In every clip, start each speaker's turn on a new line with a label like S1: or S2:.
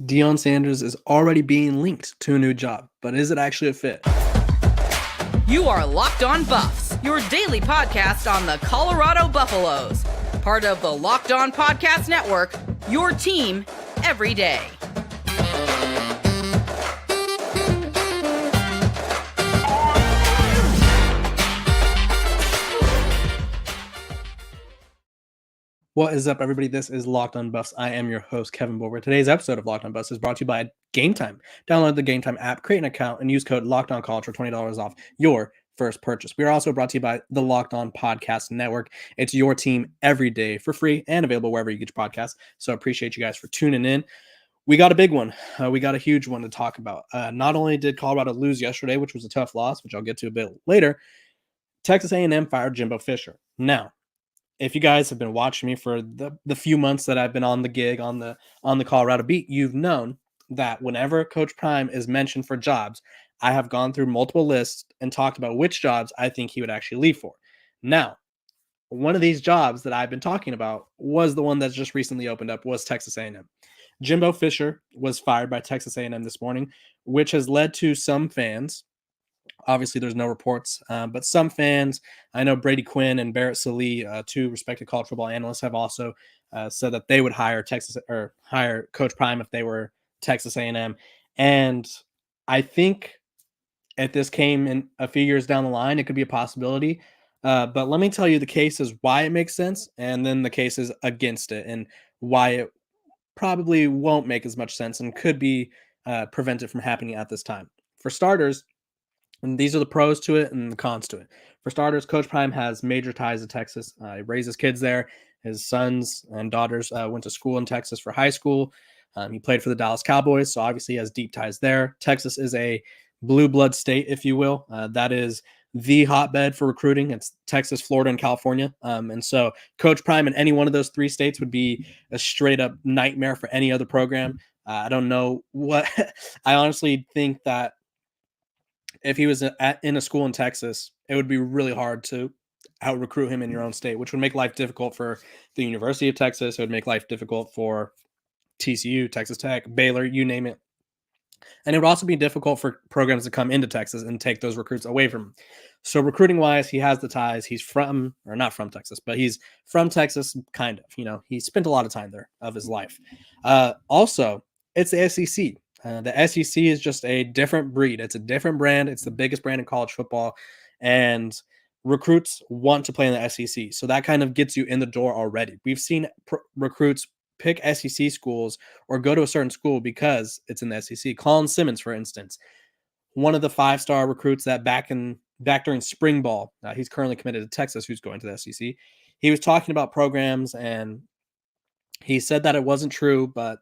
S1: Deion Sanders is already being linked to a new job, but is it actually a fit?
S2: You are Locked On Buffs, your daily podcast on the Colorado Buffaloes. Part of the Locked On Podcast Network, your team every day.
S1: What is up, everybody? This is Locked On Buffs. I am your host, Kevin Bover. Today's episode of Locked On Buffs is brought to you by Gametime. Download the Gametime app, create an account, and use code LOCKEDONCollege for $20 off your first purchase. We are also brought to you by the Locked On Podcast Network. It's your team every day for free and available wherever you get your podcasts. So appreciate you guys for tuning in. We got a big one. We got a huge one to talk about. Not only did Colorado lose yesterday, which was a tough loss, which I'll get to a bit later, Texas A&M fired Jimbo Fisher. Now, if you guys have been watching me for the few months that I've been on the gig on the Colorado beat, you've known that whenever Coach Prime is mentioned for jobs, I have gone through multiple lists and talked about which jobs I think he would actually leave for. Now, one of these jobs that I've been talking about was the one that's just recently opened up, was Texas A&M. Jimbo Fisher was fired by Texas A&M this morning, which has led to some fans. Obviously, there's no reports, but some fans, I know Brady Quinn and Barrett Sallee, two respected college football analysts, have also said that they would hire Coach Prime if they were Texas A&M. And I think if this came in a few years down the line, it could be a possibility. But let me tell you the cases why it makes sense, and then the cases against it, and why it probably won't make as much sense and could be prevented from happening at this time. For starters, and these are the pros to it and the cons to it. For starters, Coach Prime has major ties to Texas. He raises kids there. His sons and daughters went to school in Texas for high school. He played for the Dallas Cowboys, so obviously he has deep ties there. Texas is a blue blood state, if you will. That is the hotbed for recruiting. It's Texas, Florida, and California. And so Coach Prime in any one of those three states would be a straight up nightmare for any other program. I don't know what – I honestly think that if he was in a school in Texas, it would be really hard to out recruit him in your own state, which would make life difficult for the University of Texas. It would make life difficult for TCU, Texas Tech, Baylor, you name it. And it would also be difficult for programs to come into Texas and take those recruits away from him. So recruiting wise, he has the ties. He's not from Texas, but he's from Texas, kind of. He spent a lot of time there of his life. Also, it's the SEC. The SEC is just a different breed. It's a different brand. It's the biggest brand in college football, and recruits want to play in the SEC. So that kind of gets you in the door already. We've seen recruits pick SEC schools or go to a certain school because it's in the SEC. Colin Simmons, for instance, one of the 5-star recruits that back during spring ball, he's currently committed to Texas, who's going to the SEC. He was talking about programs, and he said that it wasn't true, but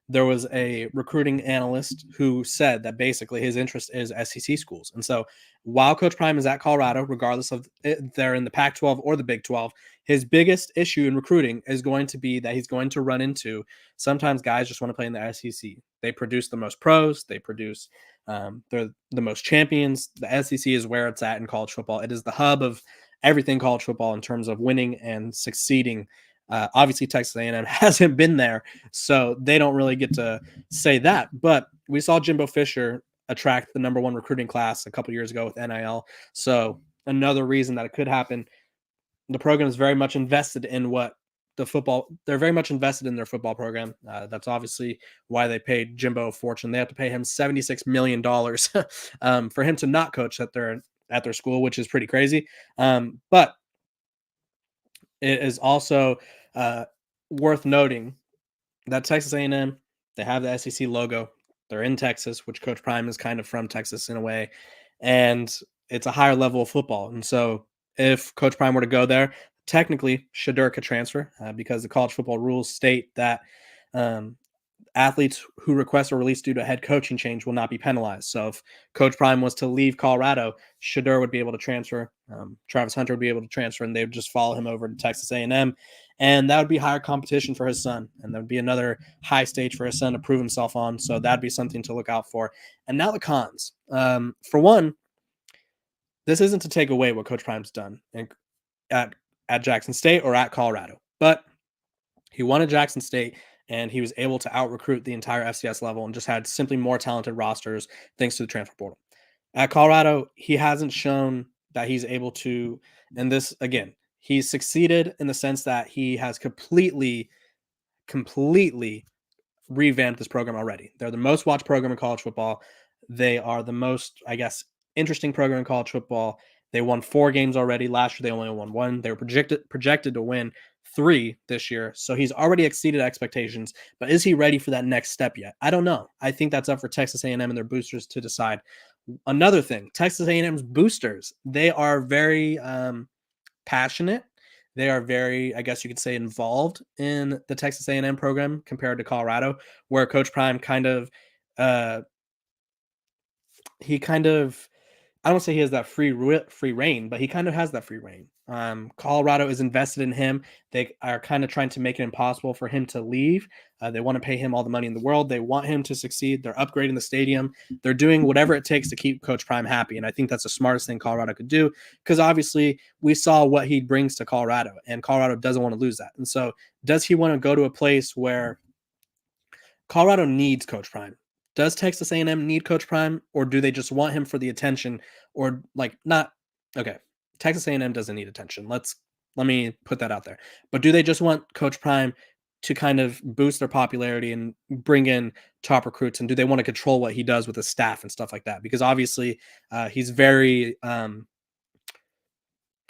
S1: there was a recruiting analyst who said that basically his interest is SEC schools. And so while Coach Prime is at Colorado, regardless of if they're in the Pac-12 or the Big 12, his biggest issue in recruiting is going to be that he's going to run into sometimes guys just want to play in the SEC. They produce the most pros. They produce they're the most champions. The SEC is where it's at in college football. It is the hub of everything college football in terms of winning and succeeding. Obviously, Texas A&M hasn't been there, so they don't really get to say that. But we saw Jimbo Fisher attract the number one recruiting class a couple years ago with NIL. So another reason that it could happen. The program is very much invested in they're very much invested in their football program. That's obviously why they paid Jimbo a fortune. They have to pay him $76 million for him to not coach at their school, which is pretty crazy. But it is also worth noting that Texas A&M, they have the SEC logo. They're in Texas, which Coach Prime is kind of from Texas in a way, and it's a higher level of football. And so if Coach Prime were to go there, technically Shedeur could transfer because the college football rules state that athletes who request a release due to a head coaching change will not be penalized. So if Coach Prime was to leave Colorado, Shedeur would be able to transfer. Travis Hunter would be able to transfer, and they would just follow him over to Texas A&M. And that would be higher competition for his son. And that would be another high stage for his son to prove himself on. So that'd be something to look out for. And now the cons. For one, this isn't to take away what Coach Prime's done at Jackson State or at Colorado. But he won at Jackson State, and he was able to out-recruit the entire FCS level and just had simply more talented rosters thanks to the transfer portal. At Colorado, he hasn't shown that he's able to, and this, again, he's succeeded in the sense that he has completely revamped this program already. They're the most watched program in college football. They are the most, I guess, interesting program in college football. They won 4 games already. Last year, they only won 1. They were projected to win 3 this year. So he's already exceeded expectations. But is he ready for that next step yet? I don't know. I think that's up for Texas A&M and their boosters to decide. Another thing, Texas A&M's boosters, they are very passionate. They are very, I guess you could say, involved in the Texas A&M program compared to Colorado, where Coach Prime he kind of, I don't say he has that free reign, but he kind of has that free reign. Colorado is invested in him. They are kind of trying to make it impossible for him to leave. They want to pay him all the money in the world. They want him to succeed. They're upgrading the stadium. They're doing whatever it takes to keep Coach Prime happy. And I think that's the smartest thing Colorado could do, because obviously we saw what he brings to Colorado, and Colorado doesn't want to lose that. And so does he want to go to a place where Colorado needs Coach Prime? Does Texas A&M need Coach Prime, or do they just want him for the attention, or like not? Okay, Texas A&M doesn't need attention. Let me put that out there. But do they just want Coach Prime to kind of boost their popularity and bring in top recruits? And do they want to control what he does with his staff and stuff like that? Because obviously he's very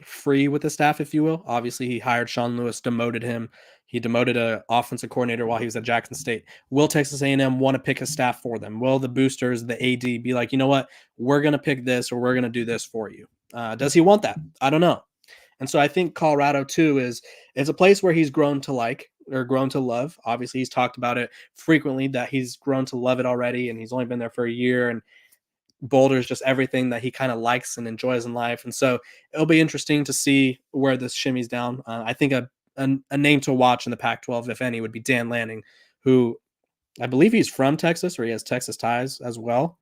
S1: free with the staff, if you will. Obviously, he hired Sean Lewis, demoted him. He demoted an offensive coordinator while he was at Jackson State. Will Texas A&M want to pick a staff for them? Will the boosters, the AD, be like, you know what, we're going to pick this, or we're going to do this for you? Does he want that? I don't know. And so I think Colorado, too, is a place where he's grown to like, or grown to love. Obviously, he's talked about it frequently that he's grown to love it already, and he's only been there for a year, and Boulder is just everything that he kind of likes and enjoys in life. And so it'll be interesting to see where this shimmies down. I think a name to watch in the Pac-12, if any, would be Dan Lanning, who I believe he's from Texas, or he has Texas ties as well.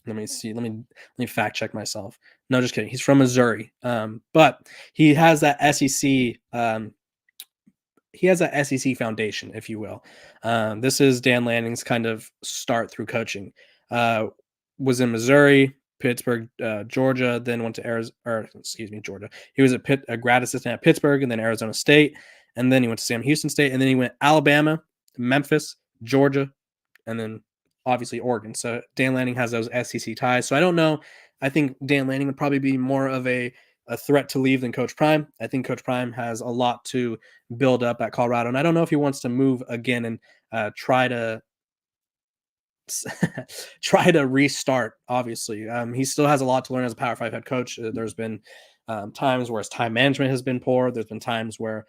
S1: Let me see. Let me fact check myself. No, just kidding. He's from Missouri, but he has that SEC. He has a SEC foundation, if you will. This is Dan Lanning's kind of start through coaching. Was in Missouri, Pittsburgh, Georgia, then went to Georgia. He was a grad assistant at Pittsburgh, and then Arizona State, and then he went to Sam Houston State, and then he went Alabama, Memphis, Georgia, and then obviously Oregon. So Dan Lanning has those SEC ties. So I don't know. I think Dan Lanning would probably be more of a threat to leave than Coach Prime. I think Coach Prime has a lot to build up at Colorado, and I don't know if he wants to move again and try to restart. Obviously, he still has a lot to learn as a Power 5 head coach. There's been times where his time management has been poor. There's been times where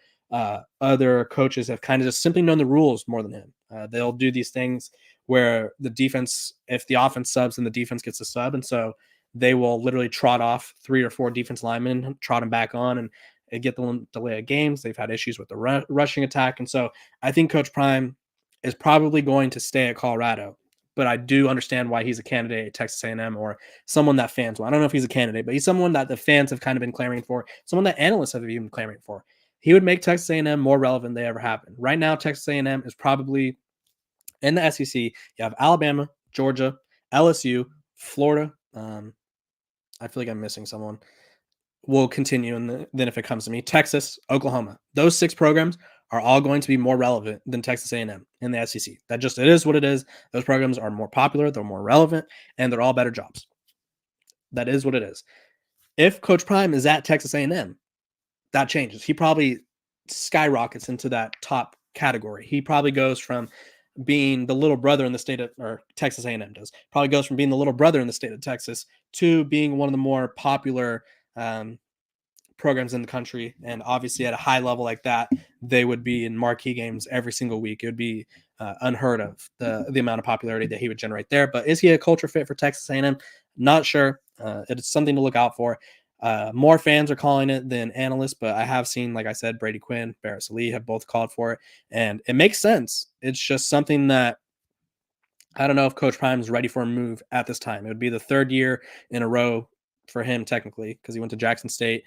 S1: other coaches have kind of just simply known the rules more than him. They'll do these things where the defense, if the offense subs, then the defense gets a sub, and so they will literally trot off 3 or 4 defense linemen, trot them back on, and get the delay of games. They've had issues with the rushing attack, and so I think Coach Prime is probably going to stay at Colorado. But I do understand why he's a candidate at Texas A&M, or someone that fans want. I don't know if he's a candidate, but he's someone that the fans have kind of been clamoring for, someone that analysts have even been clamoring for. He would make Texas A&M more relevant than they ever have been. Right now, Texas A&M is probably in the SEC. You have Alabama, Georgia, LSU, Florida. I feel like I'm missing someone. We'll continue, and then if it comes to me, Texas, Oklahoma. Those 6 programs are all going to be more relevant than Texas A&M in the SEC. It is what it is. Those programs are more popular, they're more relevant, and they're all better jobs. That is what it is. If Coach Prime is at Texas A&M, that changes. He probably skyrockets into that top category. He probably goes from being the little brother in the state of, or Texas A&M does, probably goes from being the little brother in the state of Texas to being one of the more popular programs in the country. And obviously at a high level like that, they would be in marquee games every single week. It would be unheard of, the amount of popularity that he would generate there. But is he a culture fit for Texas A&M? Not sure. It's something to look out for. More fans are calling it than analysts, but I have seen, like I said, Brady Quinn, Barrett Sallee have both called for it, and it makes sense. It's just something that I don't know if Coach Prime is ready for a move at this time. It would be the 3rd year in a row for him, technically, because he went to Jackson State.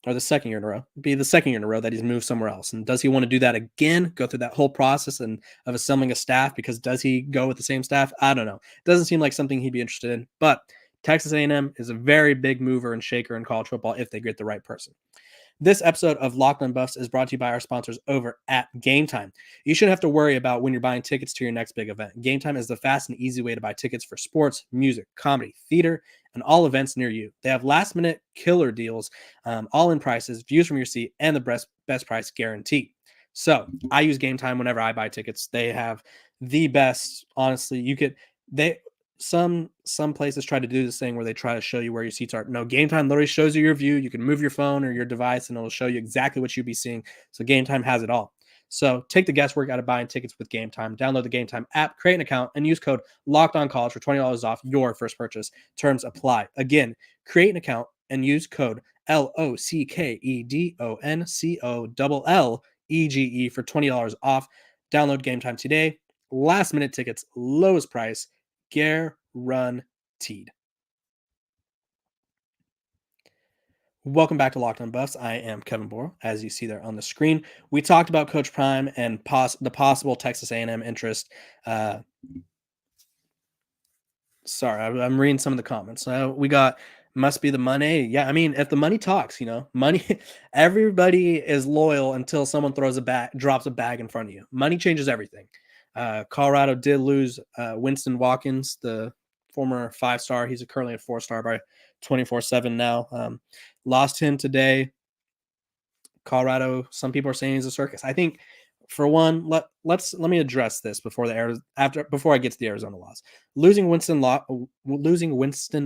S1: or the second year in a row. It'd be the second year in a row that he's moved somewhere else. And does he want to do that again? Go through that whole process of assembling a staff? Because does he go with the same staff? I don't know. It doesn't seem like something he'd be interested in. But Texas A&M is a very big mover and shaker in college football if they get the right person. This episode of Locked On Buffs is brought to you by our sponsors over at Gametime. You shouldn't have to worry about when you're buying tickets to your next big event. Gametime is the fast and easy way to buy tickets for sports, music, comedy, theater, and all events near you. They have last-minute killer deals, all-in prices, views from your seat, and the best price guarantee. So I use Gametime whenever I buy tickets. They have the best. Honestly, some places try to do this thing where they try to show you where your seats are. No, Gametime literally shows you your view. You can move your phone or your device and it'll show you exactly what you'll be seeing. So Gametime has it all. So take the guesswork out of buying tickets with Gametime. Download the Gametime app, create an account, and use code LOCKEDONCollege for $20 off your first purchase. Terms apply. Again, create an account and use code LOCKEDONCOLLEGE for $20 off. Download Gametime today. Last minute tickets, lowest price, guaranteed. Welcome back to Locked On Buffs. I am Kevin Borrow, as you see there on the screen. We talked about Coach Prime and the possible Texas A&M interest. Sorry, I'm reading some of the comments. We got must be the money. Yeah, I mean, if the money talks, money. Everybody is loyal until someone drops a bag in front of you. Money changes everything. Colorado did lose Winston Watkins, the former 5-star. He's currently a 4-star by 24/7 now. Lost him today. Colorado, some people are saying he's a circus. I think, for one, let me address this before I get to the Arizona loss. Losing Winston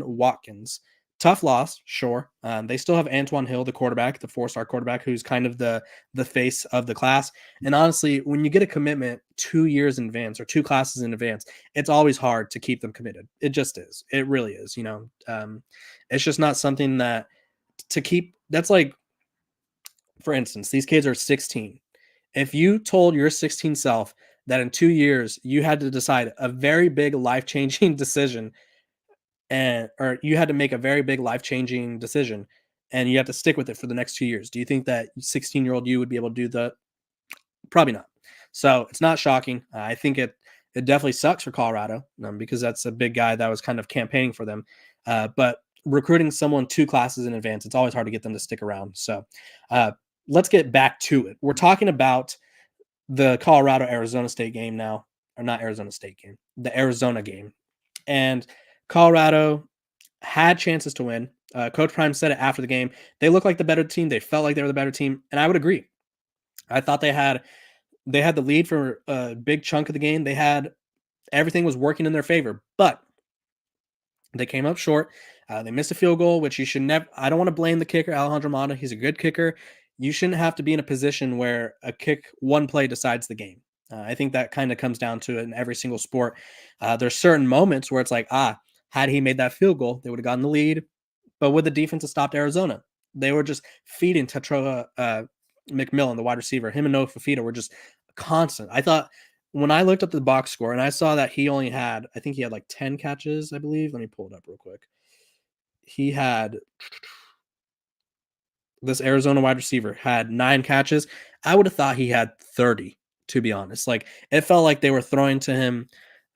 S1: Watkins, tough loss, sure. They still have Antoine Hill, the quarterback, the 4-star quarterback, who's kind of the face of the class. And honestly, when you get a commitment 2 years in advance or 2 classes in advance, it's always hard to keep them committed. It just is. It really is. It's just not something that to keep. That's like, for instance, these kids are 16. If you told your 16 self that in 2 years you had to decide a very big life-changing decision, or you had to make a very big life-changing decision, and you have to stick with it for the next 2 years, do you think that 16-year-old you would be able to do that? Probably not. So it's not shocking. I think it definitely sucks for Colorado because that's a big guy that was kind of campaigning for them. But recruiting someone 2 classes in advance, it's always hard to get them to stick around. So let's get back to it. We're talking about the Colorado-Arizona State game now, or not Arizona State game, the Arizona game. And Colorado had chances to win. Coach Prime said it after the game. They looked like the better team. They felt like they were the better team, and I would agree. I thought they had the lead for a big chunk of the game. Everything was working in their favor, but they came up short. They missed a field goal, which you should never. I don't want to blame the kicker, Alejandro Mata. He's a good kicker. You shouldn't have to be in a position where one play decides the game. I think that kind of comes down to it in every single sport. There's certain moments where it's like, had he made that field goal, they would have gotten the lead. But with the defense that stopped Arizona, they were just feeding Tetroa McMillan, the wide receiver. Him and Noah Fafita were just constant. I thought when I looked up the box score and I saw that he had like 10 catches, I believe. Let me pull it up real quick. This Arizona wide receiver had 9 catches. I would have thought he had 30, to be honest. Like, it felt like they were throwing to him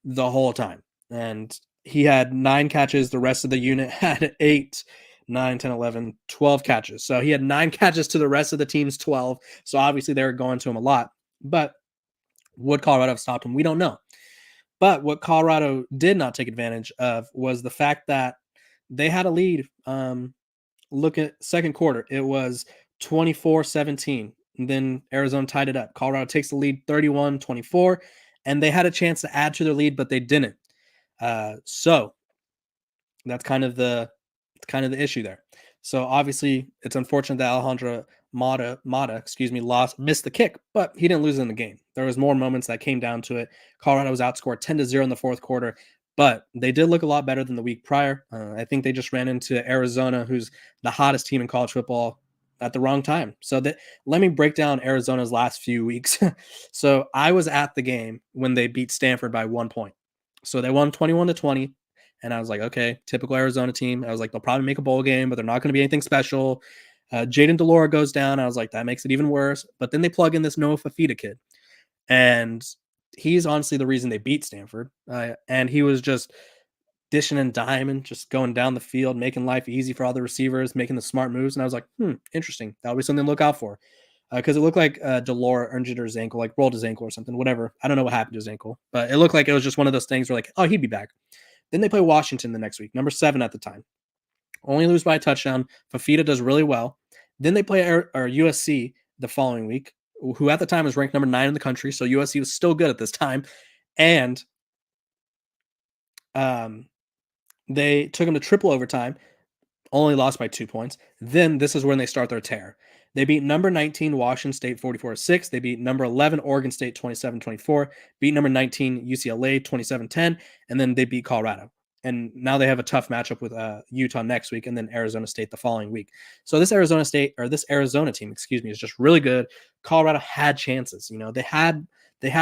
S1: the whole time. And he had 9 catches. The rest of the unit had 8, 9, 10, 11, 12 catches. So he had 9 catches to the rest of the team's 12. So obviously they were going to him a lot. But would Colorado have stopped him? We don't know. But what Colorado did not take advantage of was the fact that they had a lead. Look at second quarter. It was 24-17. And then Arizona tied it up. Colorado takes the lead 31-24. And they had a chance to add to their lead, but they didn't. So that's kind of the issue there. So obviously it's unfortunate that Alejandro Mata, missed the kick, but he didn't lose in the game. There was more moments that came down to it. Colorado was outscored 10-0 in the fourth quarter, but they did look a lot better than the week prior. I think they just ran into Arizona, who's the hottest team in college football, at the wrong time. So let me break down Arizona's last few weeks. So I was at the game when they beat Stanford by 1 point. So they won 21-20. And I was like, okay, typical Arizona team. I was like, they'll probably make a bowl game, but they're not going to be anything special. Jaden Delora goes down. I was like, that makes it even worse. But then they plug in this Noah Fafita kid, and he's honestly the reason they beat Stanford. And he was just dishing and diming, just going down the field, making life easy for all the receivers, making the smart moves. And I was like, interesting. That'll be something to look out for. Because it looked like Delora injured his ankle, like rolled his ankle or something, whatever. I don't know what happened to his ankle, but it looked like it was just one of those things where like, oh, he'd be back. Then they play Washington the next week, number 7 at the time. Only lose by a touchdown. Fafita does really well. Then they play USC the following week, who at the time was ranked number 9 in the country. So USC was still good at this time. And they took them to triple overtime, only lost by 2 points. Then this is when they start their tear. They beat number 19 Washington State 44-6. They beat number 11 Oregon State 27-24. Beat number 19 UCLA 27-10, and then they beat Colorado. And now they have a tough matchup with Utah next week, and then Arizona State the following week. So this Arizona team, is just really good. Colorado had chances. You know, they had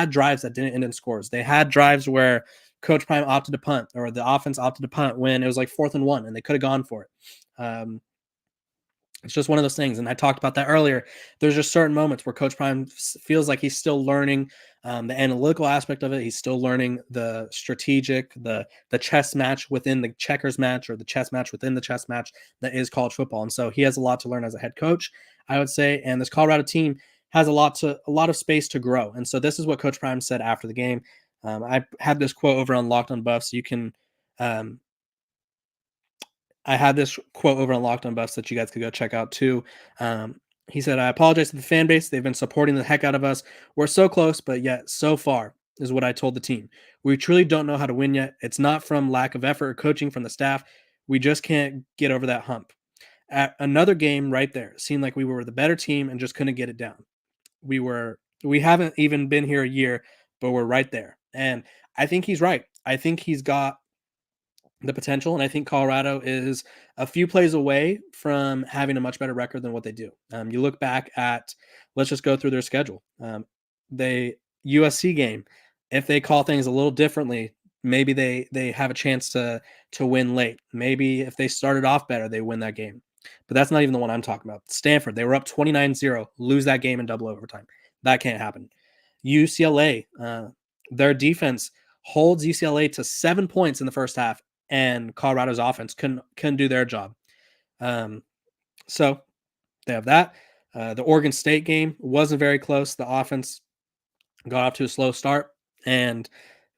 S1: drives that didn't end in scores. They had drives where Coach Prime opted to punt, or the offense opted to punt when it was like 4th and 1, and they could have gone for it. It's just one of those things. And I talked about that earlier. There's just certain moments where Coach Prime feels like he's still learning the analytical aspect of it. He's still learning the strategic, the chess match within the checkers match, or the chess match within the chess match that is college football. And so he has a lot to learn as a head coach, I would say. And this Colorado team has a lot of space to grow. And so this is what Coach Prime said after the game. I had this quote over on Locked on Buffs. You can I had this quote over on Locked on Buffs that you guys could go check out too. He said, I apologize to the fan base. They've been supporting the heck out of us. We're so close, but yet so far, is what I told the team. We truly don't know how to win yet. It's not from lack of effort or coaching from the staff. We just can't get over that hump. At another game right there, it seemed like we were the better team and just couldn't get it down. We haven't even been here a year, but we're right there. And I think he's right. I think he's got the potential, and I think Colorado is a few plays away from having a much better record than what they do. You look back at, let's just go through their schedule. The USC game, if they call things a little differently, maybe they have a chance to win late. Maybe if they started off better, they win that game. But that's not even the one I'm talking about. Stanford, they were up 29-0, lose that game in double overtime. That can't happen. UCLA, their defense holds UCLA to 7 points in the first half, and Colorado's offense couldn't do their job. So they have that. The Oregon State game wasn't very close. The offense got off to a slow start, and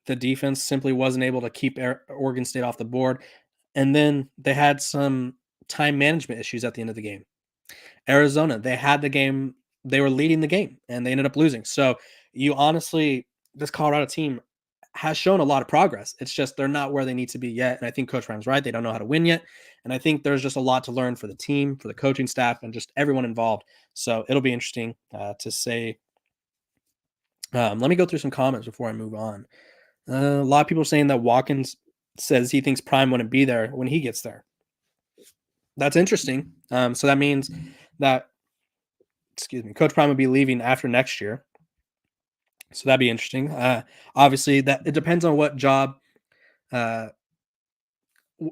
S1: the defense simply wasn't able to keep Oregon State off the board. And then they had some time management issues at the end of the game. Arizona, they had the game. They were leading the game, and they ended up losing. So this Colorado team has shown a lot of progress. It's just they're not where they need to be yet. And I think Coach Prime's right. They don't know how to win yet. And I think there's just a lot to learn for the team, for the coaching staff, and just everyone involved. So it'll be interesting to say. Let me go through some comments before I move on. A lot of people are saying that Watkins says he thinks Prime wouldn't be there when he gets there. That's interesting. So that means that, Coach Prime would be leaving after next year. So that'd be interesting. Obviously, that it depends on what job. It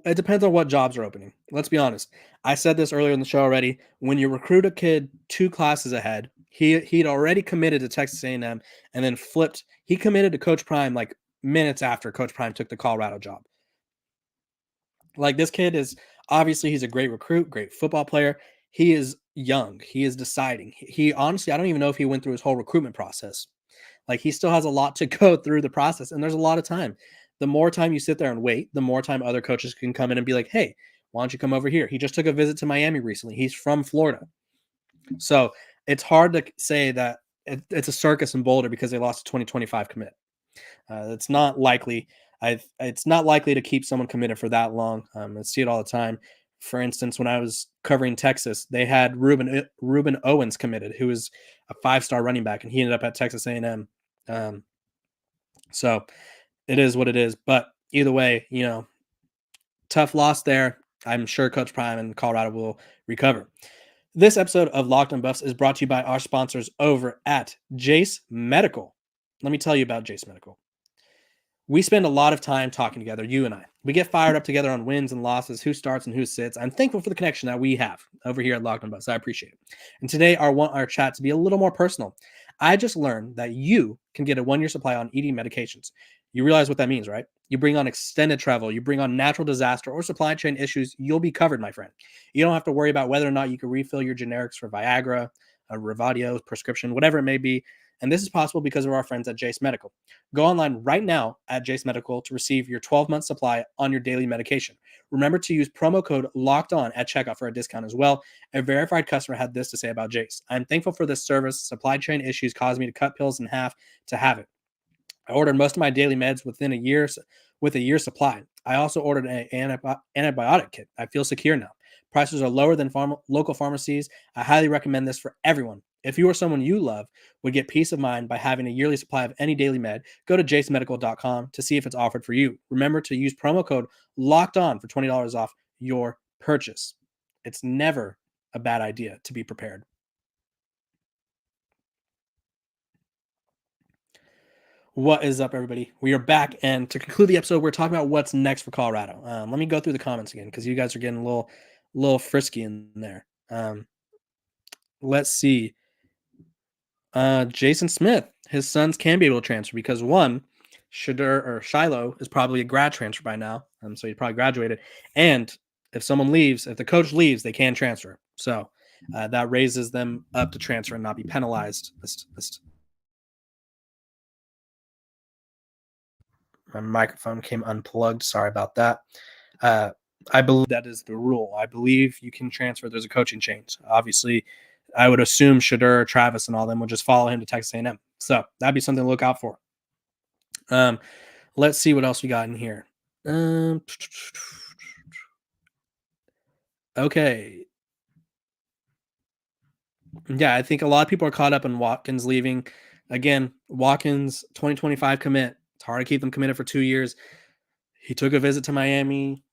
S1: depends on what jobs are opening. Let's be honest. I said this earlier in the show already. When you recruit a kid 2 classes ahead, he'd already committed to Texas A&M and then flipped. He committed to Coach Prime like minutes after Coach Prime took the Colorado job. Like, this kid is obviously, he's a great recruit, great football player. He is young. He is deciding. He honestly, I don't even know if he went through his whole recruitment process. Like, he still has a lot to go through the process, and there's a lot of time. The more time you sit there and wait, the more time other coaches can come in and be like, hey, why don't you come over here? He just took a visit to Miami recently. He's from Florida. So it's hard to say that it's a circus in Boulder because they lost a 2025 commit. It's not likely. It's not likely to keep someone committed for that long. I see it all the time. For instance, when I was covering Texas, they had Ruben Owens committed, who was a 5-star running back, and he ended up at Texas A&M. So it is what it is. But either way, tough loss there. I'm sure Coach Prime and Colorado will recover. This episode of Locked on Buffs is brought to you by our sponsors over at Jace Medical. Let me tell you about Jace Medical. We spend a lot of time talking together, you and I. We get fired up together on wins and losses, who starts and who sits. I'm thankful for the connection that we have over here at Locked On Bucks. I appreciate it. And today, I want our chat to be a little more personal. I just learned that you can get a 1-year supply on ED medications. You realize what that means, right? You bring on extended travel, you bring on natural disaster or supply chain issues, you'll be covered, my friend. You don't have to worry about whether or not you can refill your generics for Viagra, a Revadio prescription, whatever it may be. And this is possible because of our friends at Jace Medical. Go online right now at Jace Medical to receive your 12-month supply on your daily medication. Remember to use promo code LOCKEDON at checkout for a discount as well. A verified customer had this to say about Jace. I'm thankful for this service. Supply chain issues caused me to cut pills in half to have it. I ordered most of my daily meds with a year's supply. I also ordered an antibiotic kit. I feel secure now. Prices are lower than local pharmacies. I highly recommend this for everyone. If you or someone you love would get peace of mind by having a yearly supply of any daily med, go to jacemedical.com to see if it's offered for you. Remember to use promo code LOCKEDON for $20 off your purchase. It's never a bad idea to be prepared. What is up, everybody? We are back, and to conclude the episode, we're talking about what's next for Colorado. Let me go through the comments again because you guys are getting a little frisky in there. Let's see. Jason Smith, his sons can be able to transfer because one, Shiloh is probably a grad transfer by now, so he probably graduated. And if the coach leaves, they can transfer. So that raises them up to transfer and not be penalized. My microphone came unplugged. Sorry about that. I believe that is the rule. I believe you can transfer. There's a coaching change. Obviously, I would assume Shadur, Travis, and all them will just follow him to Texas A&M. So that'd be something to look out for. Let's see what else we got in here. Okay. Yeah, I think a lot of people are caught up in Watkins leaving. Again, Watkins, 2025 commit. It's hard to keep them committed for 2 years. He took a visit to Miami.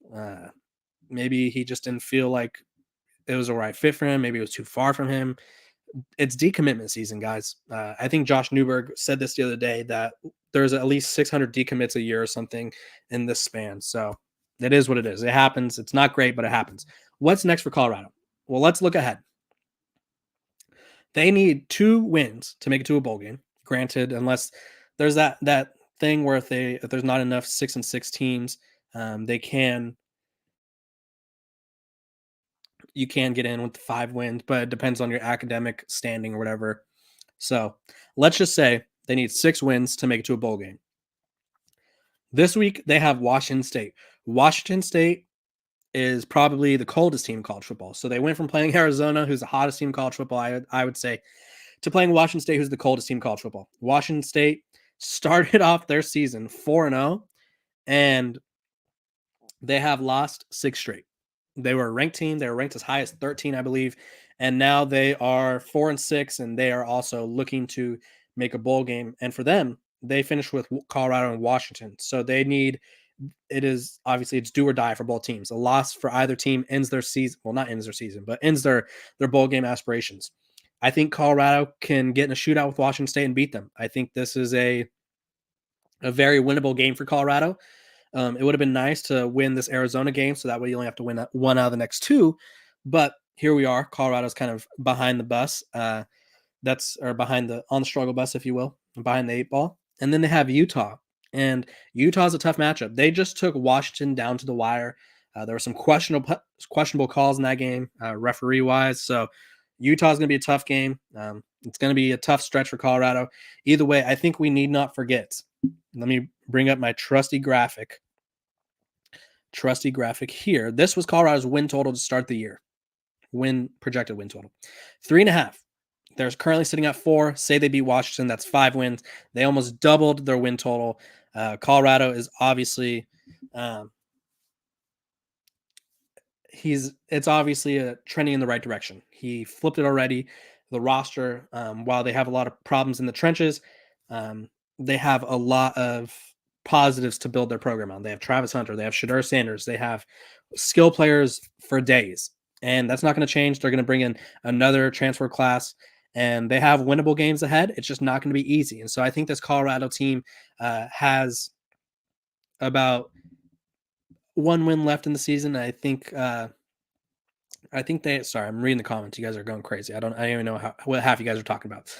S1: Maybe he just didn't feel like it was the right fit for him. Maybe it was too far from him. It's decommitment season, guys. I think Josh Newberg said this the other day that there's at least 600 decommits a year or something in this span. So it is what it is. It happens. It's not great, but it happens. What's next for Colorado? Well, let's look ahead. They need 2 wins to make it to a bowl game. Granted, unless there's that thing where if there's not enough 6-6 teams, you can get in with 5 wins, but it depends on your academic standing or whatever. So let's just say they need 6 wins to make it to a bowl game. This week, they have Washington State. Washington State is probably the coldest team in college football. So they went from playing Arizona, who's the hottest team in college football, I would say, to playing Washington State, who's the coldest team in college football. Washington State started off their season 4-0, and they have lost 6 straight. They were a ranked team. They were ranked as high as 13, I believe. And now they are 4-6, and they are also looking to make a bowl game. And for them, they finished with Colorado and Washington. So it's do or die for both teams. A loss for either team ends their season. Well, not ends their season, but ends their bowl game aspirations. I think Colorado can get in a shootout with Washington State and beat them. I think this is a very winnable game for Colorado. It would have been nice to win this Arizona game, so that way you only have to win 1 out of the next 2. But here we are. Colorado's kind of behind the bus. On the struggle bus, if you will, behind the 8 ball. And then they have Utah. And Utah's a tough matchup. They just took Washington down to the wire. There were some questionable calls in that game, referee-wise. So Utah's going to be a tough game. It's going to be a tough stretch for Colorado. Either way, I think we need not forget. Let me bring up my trusty graphic here. This was Colorado's win total to start the year. Projected win total. 3.5. They're currently sitting at 4. Say they beat Washington, that's 5 wins. They almost doubled their win total. Colorado is obviously it's obviously trending in the right direction. He flipped it already. The roster, while they have a lot of problems in the trenches, they have a lot of positives to build their program on. They have Travis Hunter. They have Shadur Sanders. They have skill players for days. And that's not going to change. They're going to bring in another transfer class. And they have winnable games ahead. It's just not going to be easy. And so I think this Colorado team has about 1 win left in the season. I think they. Sorry, I'm reading the comments. You guys are going crazy. I don't even know what half you guys are talking about.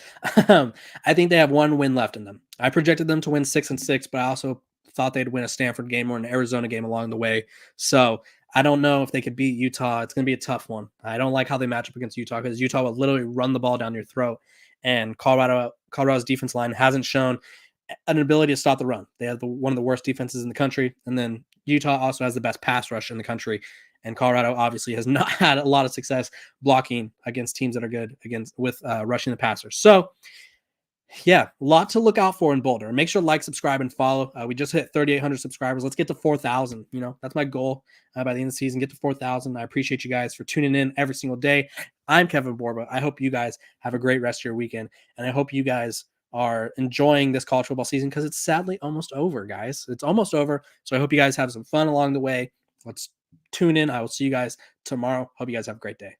S1: I think they have 1 win left in them. I projected them to win 6-6, but I also thought they'd win a Stanford game or an Arizona game along the way. So I don't know if they could beat Utah. It's going to be a tough one. I don't like how they match up against Utah because Utah will literally run the ball down your throat, and Colorado's defense line hasn't shown an ability to stop the run. They have one of the worst defenses in the country, and then Utah also has the best pass rush in the country. And Colorado obviously has not had a lot of success blocking against teams that are good with rushing the passer. So, yeah, a lot to look out for in Boulder. Make sure to like, subscribe, and follow. We just hit 3,800 subscribers. Let's get to 4,000. That's my goal by the end of the season. Get to 4,000. I appreciate you guys for tuning in every single day. I'm Kevin Borba. I hope you guys have a great rest of your weekend, and I hope you guys are enjoying this college football season because it's sadly almost over, guys. It's almost over. So I hope you guys have some fun along the way. Let's tune in. I will see you guys tomorrow. Hope you guys have a great day.